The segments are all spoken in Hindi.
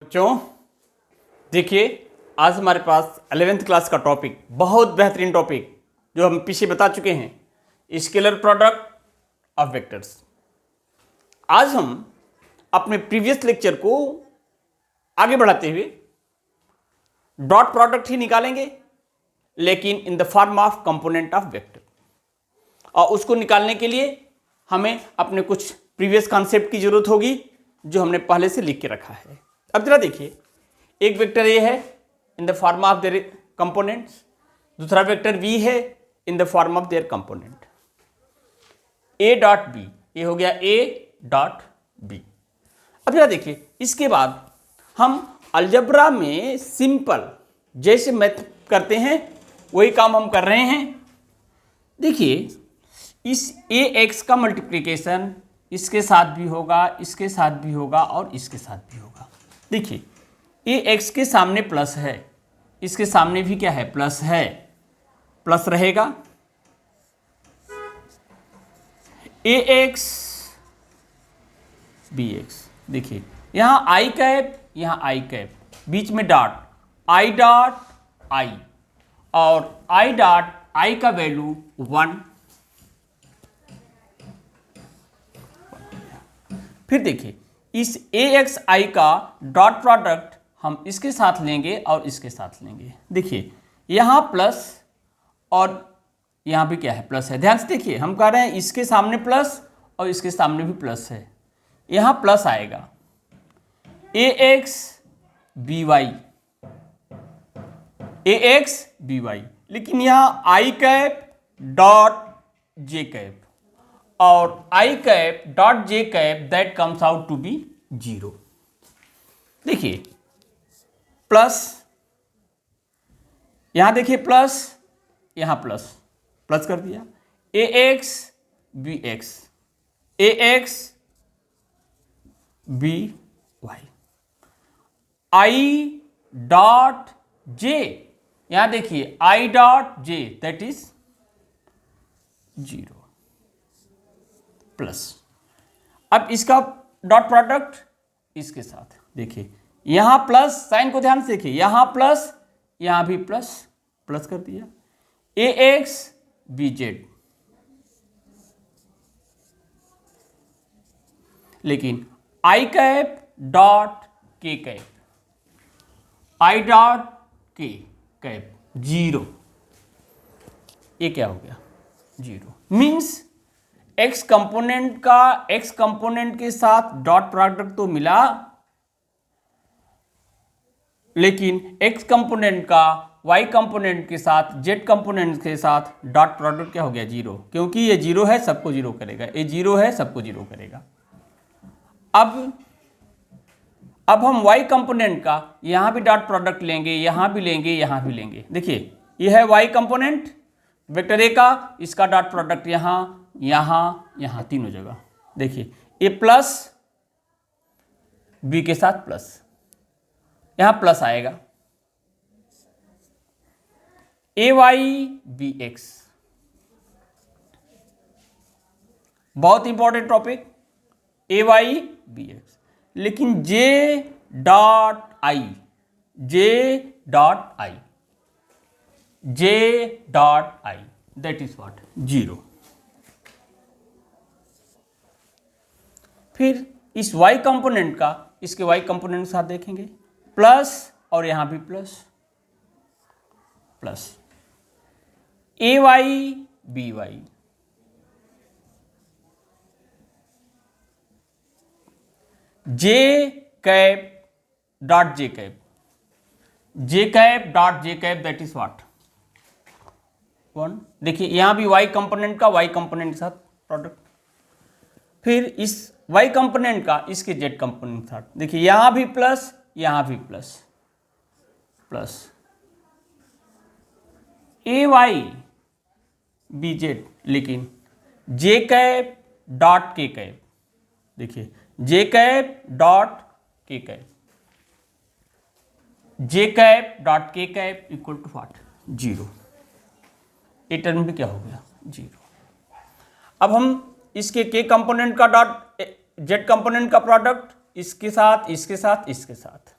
बच्चों, देखिए आज हमारे पास 11th क्लास का टॉपिक, बहुत बेहतरीन टॉपिक जो हम पीछे बता चुके हैं, स्केलर प्रोडक्ट ऑफ वेक्टर्स। आज हम अपने प्रीवियस लेक्चर को आगे बढ़ाते हुए डॉट प्रोडक्ट ही निकालेंगे, लेकिन इन the form of component of vector. और उसको निकालने के लिए हमें अपने कुछ प्रीवियस कॉन्सेप्ट की जरूरत होगी जो हमने पहले से लिख के रखा है। अब जरा देखिए, एक वेक्टर ए है in the form of their components, दूसरा वेक्टर बी है in the form of their component. A dot B, ये हो गया ए डॉट बी। अब जरा देखिए, इसके बाद हम अलजेब्रा में सिंपल जैसे मैथ करते हैं वही काम हम कर रहे हैं। देखिए, इस ए एक्स का मल्टीप्लिकेशन इसके साथ भी होगा, इसके साथ भी होगा और इसके साथ भी होगा। देखिए, ए एक्स के सामने प्लस है, इसके सामने भी क्या है, प्लस है, प्लस रहेगा। ए एक्स बी एक्स, देखिए यहां आई कैप, यहां आई कैप, बीच में डॉट, आई डॉट आई, और आई डॉट आई का वैल्यू 1। फिर देखिए, इस ए एक्स आई का डॉट प्रोडक्ट हम इसके साथ लेंगे और इसके साथ लेंगे। देखिए यहां प्लस और यहां भी क्या है, प्लस है। ध्यान से देखिए, हम कह रहे हैं इसके सामने प्लस और इसके सामने भी प्लस है, यहां प्लस आएगा। A X B Y, A X B Y, लेकिन यहां I cap dot J cap और I cap dot J cap, that comes out to be 0। देखिए प्लस, यहां देखिए प्लस, यहां प्लस, प्लस कर दिया। A X B X, A X B Y, I dot J, यहां देखिए I dot J, that is 0 plus. अब इसका डॉट प्रोडक्ट इसके साथ, देखिए यहां प्लस, साइन को ध्यान से देखिए, यहां प्लस, यहां भी प्लस, प्लस कर दिया। ए एक्स बी जेड, लेकिन आई cap dot K cap, I dot K cap 0, ये क्या हो गया, 0। मीन्स एक्स कंपोनेंट का एक्स कंपोनेंट के साथ डॉट प्रोडक्ट तो मिला, लेकिन एक्स कंपोनेंट का वाई कंपोनेंट के साथ जेड कंपोनेंट के साथ डॉट प्रोडक्ट क्या हो गया, 0, क्योंकि ये 0 है, सबको 0 करेगा, ये 0 है, सबको 0 करेगा। अब हम वाई कंपोनेंट का यहां भी डॉट प्रोडक्ट लेंगे, यहां भी लेंगे, यहां भी लेंगे। देखिए ये है वाई कंपोनेंट वेक्टर ए का, इसका डॉट प्रोडक्ट यहां, यहां, यहां, तीनों जगह। देखिए ए प्लस बी के साथ प्लस, यहां प्लस आएगा। ए वाई बी एक्स, बहुत इंपॉर्टेंट टॉपिक, ए वाई बी एक्स, लेकिन J dot I, J dot I, J dot I, that is what, 0। फिर इस y कंपोनेंट का इसके y कंपोनेंट के साथ देखेंगे, प्लस और यहां भी plus, plus. A Y B Y, J cap dot J cap, J cap dot J cap, that is what, 1। देखिए यहां भी y कंपोनेंट का y कंपोनेंट के साथ प्रोडक्ट, फिर इस y कंपोनेंट का इसके z कंपोनेंट के साथ, देखिए यहां भी प्लस, यहां भी plus, plus. A Y B Z, लेकिन J cap dot K cap, देखिए J cap dot K cap, J cap dot K cap equal to what, 0। A term भी क्या हो गया, 0। अब हम इसके के कंपोनेंट का डॉट जेड कंपोनेंट का प्रोडक्ट इसके साथ, इसके साथ, इसके साथ,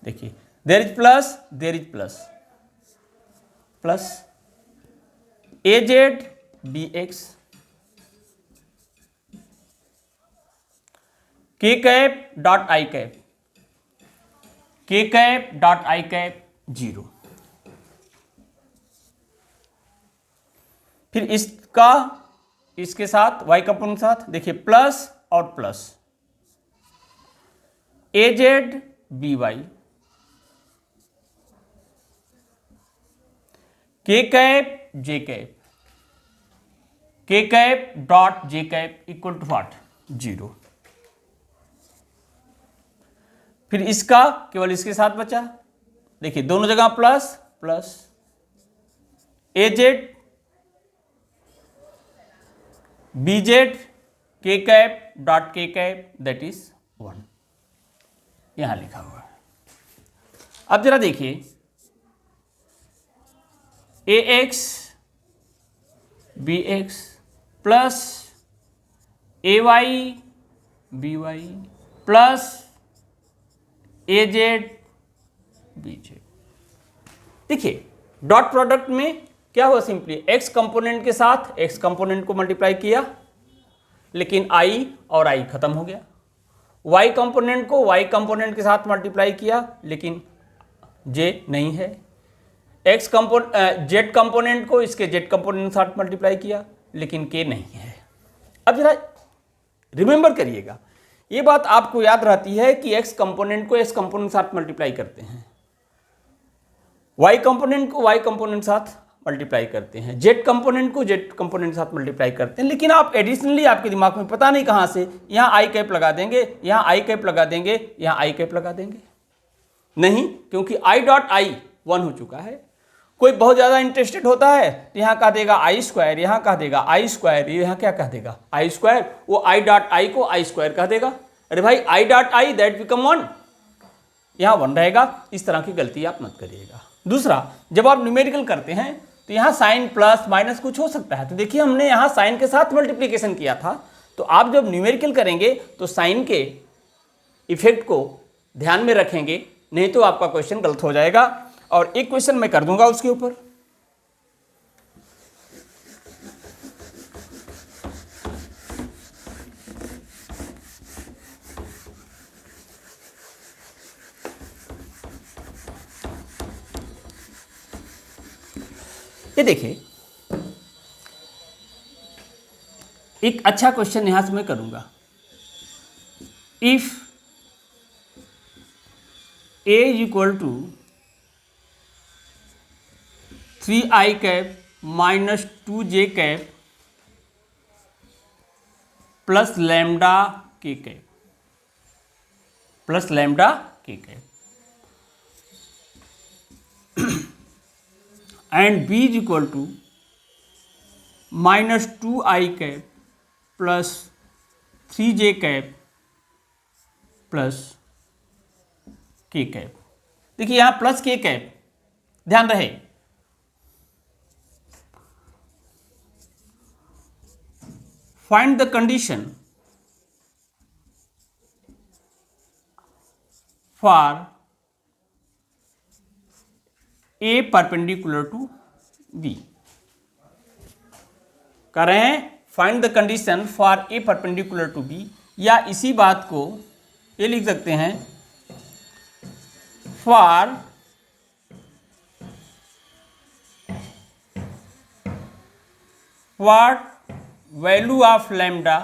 देखिए there is plus, there is plus, plus A Z B X K cap dot I cap, K cap dot I cap 0। फिर इसका इसके साथ वाई कंपोनेंट के साथ देखिए प्लस और plus A Z B Y K cap J cap, K cap dot J cap equal to what 0। फिर इसका केवल इसके साथ बचा, देखिए दोनों जगह plus plus A Z B Z के cap dot K cap that is 1, यहां लिखा हुआ है। अब जरा देखिए ए X B x plus A Y B Y plus A Z B Z. देखिए डॉट प्रोडक्ट में क्या हुआ, सिंपली एक्स कंपोनेंट के साथ एक्स कंपोनेंट को मल्टीप्लाई किया, लेकिन आई और आई खत्म हो गया। वाई कंपोनेंट को वाई कंपोनेंट के साथ मल्टीप्लाई किया, लेकिन जे नहीं है। एक्स कंपोनेंट जेड कंपोनेंट को इसके जेड कंपोनेंट के साथ मल्टीप्लाई किया, लेकिन के नहीं है। अब जरा रिमेंबर करिएगा, ये बात आपको याद रहती है कि एक्स कंपोनेंट को एक्स कंपोनेंट के साथ मल्टीप्लाई करते हैं, वाई कंपोनेंट को वाई कंपोनेंट के साथ मल्टीप्लाई करते हैं, जेड कंपोनेंट को जेड कंपोनेंट के साथ मल्टीप्लाई करते हैं, लेकिन आप एडिशनली आपके दिमाग में पता नहीं कहां से यहां आई कैप लगा देंगे, यहां आई कैप लगा देंगे, यहां आई कैप लगा देंगे। नहीं, क्योंकि आई डॉट आई 1 हो चुका है। कोई बहुत ज्यादा इंटरेस्टेड होता है तो यहां कह देगा आई स्क्वायर, यहां कह देगा आई स्क्वायर, यहां क्या कह देगा आई स्क्वायर, वो आई डॉट आई को आई स्क्वायर कह देगा। अरे भाई I dot I that become 1, यहां 1 रहेगा। इस तरह की गलती आप मत करिएगा। दूसरा, जब आप न्यूमेरिकल करते हैं तो यहाँ साइन प्लस माइनस कुछ हो सकता है, तो देखिए हमने यहाँ साइन के साथ मल्टीप्लिकेशन किया था, तो आप जब न्यूमेरिकल करेंगे तो साइन के इफेक्ट को ध्यान में रखेंगे, नहीं तो आपका क्वेश्चन गलत हो जाएगा। और एक क्वेश्चन मैं कर दूंगा उसके ऊपर। ये देखिए एक अच्छा क्वेश्चन यहां से मैं करूंगा। If A equal to 3i cap minus 2j cap plus lambda K cap, plus lambda K cap and b is equal to minus 2i cap plus 3j cap plus K cap. देखिए यहां प्लस के कैप, ध्यान रहे find the condition for A perpendicular to B. कर रहे हैं find the condition for A perpendicular to B, या इसी बात को ये लिख सकते हैं for what value of lambda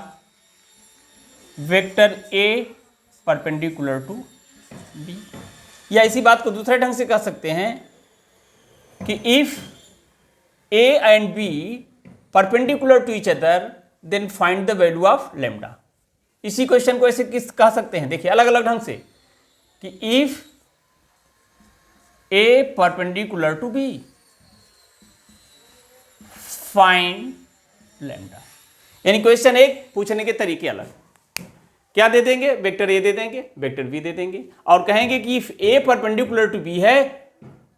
vector A perpendicular to B, या इसी बात को दूसरे ढंग से कह सकते हैं कि if A and B perpendicular to each other then find the value of lambda. इसी क्वेश्चन को ऐसे किस कह सकते हैं, देखिए अलग अलग ढंग से, कि if A perpendicular to B find lambda. यानी क्वेश्चन एक, पूछने के तरीके अलग। क्या दे देंगे, वेक्टर ए दे देंगे, वेक्टर बी दे देंगे, और कहेंगे कि if A perpendicular to B है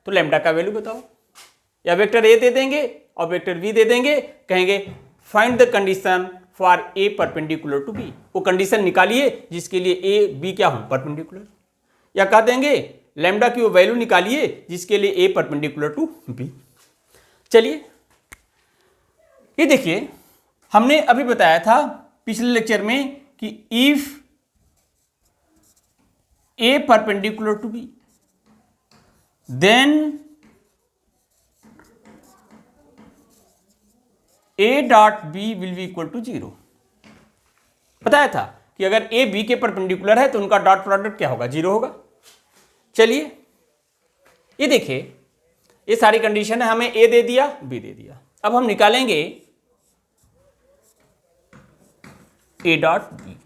तो लैम्डा का वैल्यू बताओ, या वेक्टर ए दे देंगे और वेक्टर बी दे देंगे, कहेंगे find the condition for A perpendicular to B. वो कंडीशन निकालिए जिसके लिए ए बी क्या हो परपेंडिकुलर, या कह देंगे लैम्डा की वो वैल्यू निकालिए जिसके लिए ए परपेंडिकुलर टू बी। चलिए ये देखिए, हमने अभी बताया था पिछले लेक्चर में कि if A perpendicular to B then A dot B will be equal to 0। बताया था कि अगर ए बी के परपेंडिकुलर है तो उनका डॉट प्रोडक्ट क्या होगा, 0 होगा। चलिए ये देखिए, ये सारी कंडीशन है, हमें ए दे दिया, बी दे दिया। अब हम निकालेंगे ए डॉट बी।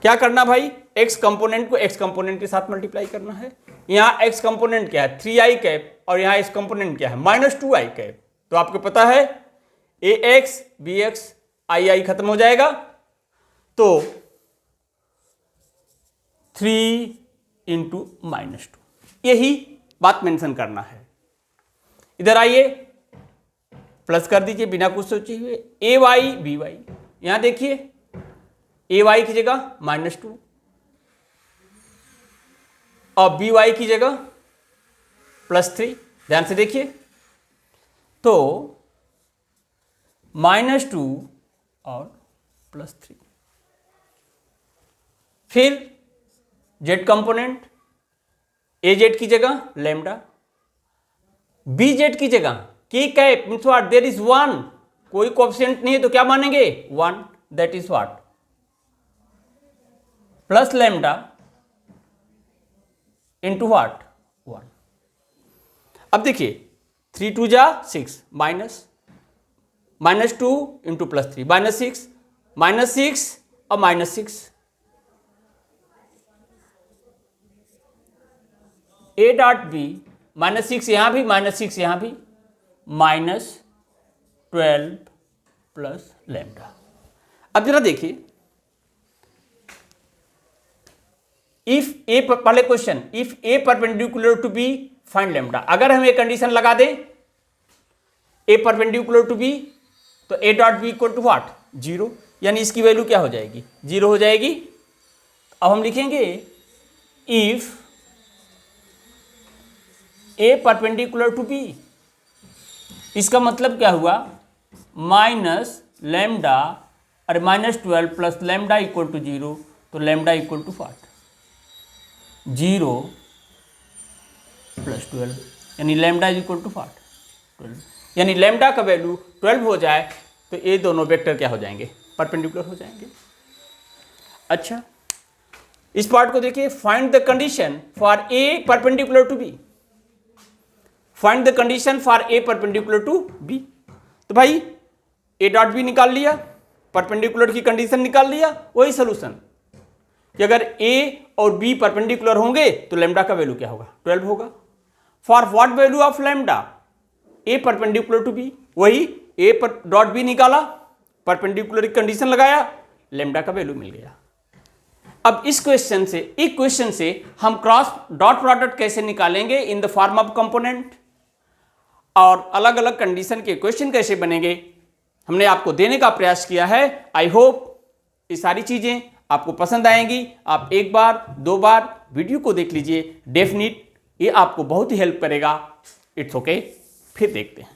क्या करना भाई, एक्स कंपोनेंट को एक्स कंपोनेंट के साथ मल्टीप्लाई करना है। यहां एक्स कंपोनेंट क्या है, 3i कैप, और यहां एक्स कंपोनेंट क्या है, -2i कैप। तो आपको पता है ए एक्स बी एक्स आई खत्म हो जाएगा, तो 3 इंटू -2, यही बात मेंशन करना है। इधर आइए, प्लस कर दीजिए बिना कुछ सोचे हुए, ए वाई बी वाई। यहां देखिए ए वाई की जगह -2 और बी वाई की जगह +3। ध्यान से देखिए, तो -2 और +3। फिर जेड कंपोनेंट, ए जेड की जगह लैम्डा, बी जेड की जगह K cap means what, there is 1, कोई कोएफिशिएंट नहीं है तो क्या मानेंगे 1, that is what, plus lambda into what 1। अब देखिए 3 2 जा 6, -2 इंटू +3 -6 और -6। ए डॉट बी -6 यहां भी, -6 यहां भी, -12 प्लस लैम्डा। अब जरा देखिए, इफ ए, पहले question, if A perpendicular to B find lambda. अगर हम ये कंडीशन लगा दें ए परपेंडिकुलर टू बी, तो A dot B equal to what 0, यानी इसकी वैल्यू क्या हो जाएगी 0 हो जाएगी। अब हम लिखेंगे if A perpendicular to B, इसका मतलब क्या हुआ, माइनस लैम्डा और -12 प्लस लैम्डा इक्वल टू 0, तो लैम्डा इक्वल टू व्हाट 0 + 12, यानी lambda is equal to what 12, यानी लैम्डा का वैल्यू 12 हो जाए तो ये दोनों वेक्टर क्या हो जाएंगे, परपेंडिकुलर हो जाएंगे। अच्छा, इस पार्ट को देखिए, find the condition for A perpendicular to B, find the condition for A perpendicular to B. तो भाई ए डॉट बी निकाल लिया, परपेंडिकुलर की कंडीशन निकाल लिया, वही सोल्यूशन कि अगर ए और बी परपेंडिकुलर होंगे तो लैम्डा का वैल्यू क्या होगा 12 होगा। For what value of lambda, A perpendicular to B, वही ए पर डॉट बी निकाला, परपेंडिकुलर की कंडीशन लगाया, लैम्डा का वैल्यू मिल गया। अब इस क्वेश्चन से हम क्रॉस डॉट प्रोडक्ट कैसे निकालेंगे इन द फॉर्म ऑफ कंपोनेंट, और अलग अलग कंडीशन के क्वेश्चन कैसे बनेंगे, हमने आपको देने का प्रयास किया है। आई होप ये सारी चीजें आपको पसंद आएंगी। आप एक बार 2 बार वीडियो को देख लीजिए, डेफिनेट ये आपको बहुत ही हेल्प करेगा। इट्स ओके, फिर देखते हैं।